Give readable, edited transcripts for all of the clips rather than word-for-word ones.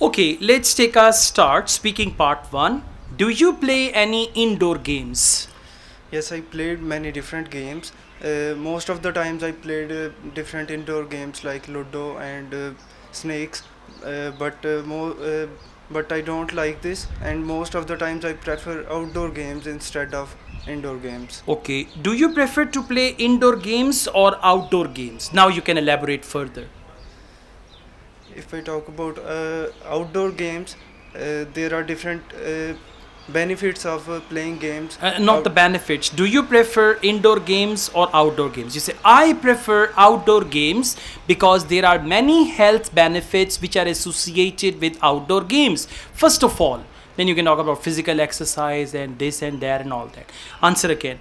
Okay, let's take a start. Speaking part one. Do you play any indoor games? Yes, I played many different games. Most of the times I played different indoor games like Ludo and Snakes, but but I don't like this. And most of the times I prefer outdoor games instead of indoor games. Okay, do you prefer to play indoor games or outdoor games? Now you can elaborate further. If I talk about outdoor games, there are different benefits of playing games. Not the benefits. Do you prefer indoor games or outdoor games? You say, I prefer outdoor games because there are many health benefits which are associated with outdoor games. First of all, then you can talk about physical exercise and this and that and all that. Answer again.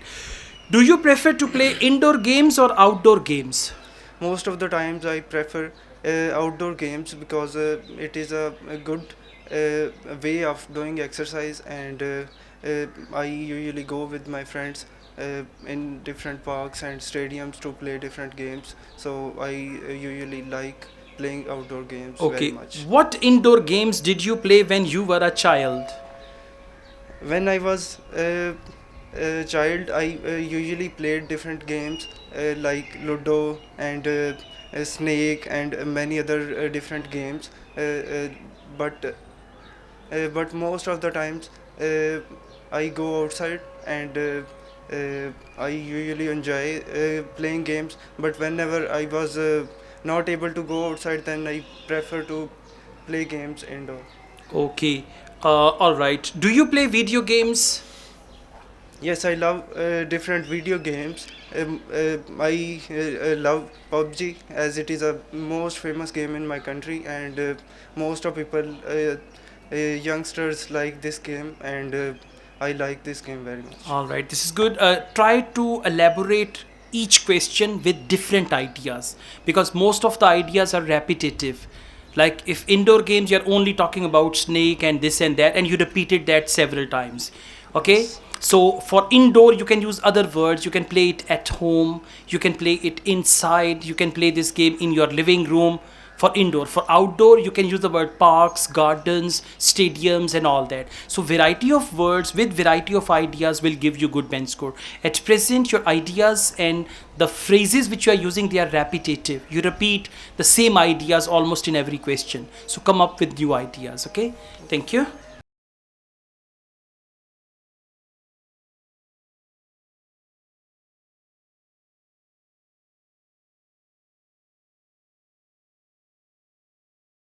Do you prefer to play indoor games or outdoor games? Most of the times I prefer outdoor games because it is a good way of doing exercise, and I usually go with my friends in different parks and stadiums to play different games, so I usually like playing outdoor games very Okay. much. What indoor games did you play when you were a child? When I was a child, I usually played different games like Ludo and Snake and many other different games. But but most of the times I go outside, and I usually enjoy playing games. But whenever I was not able to go outside, then I prefer to play games indoor. Okay. All right. Do you play video games? Yes, I love different video games. I love PUBG as it is a most famous game in my country, and most of people, youngsters, like this game, and I like this game very much. All right. This is good. Try to elaborate each question with different ideas because most of the ideas are repetitive. Like if indoor games, you're only talking about snake and this and that, and you repeated that several times. Okay. Yes. So for indoor, you can use other words. You can play it at home. You can play it inside. You can play this game in your living room. For indoor, for outdoor, you can use the word parks, gardens, stadiums, and all that. So variety of words with variety of ideas will give you good bench score. At present, your ideas and the phrases which you are using, they are repetitive. You repeat the same ideas almost in every question. So come up with new ideas. Okay. Thank you.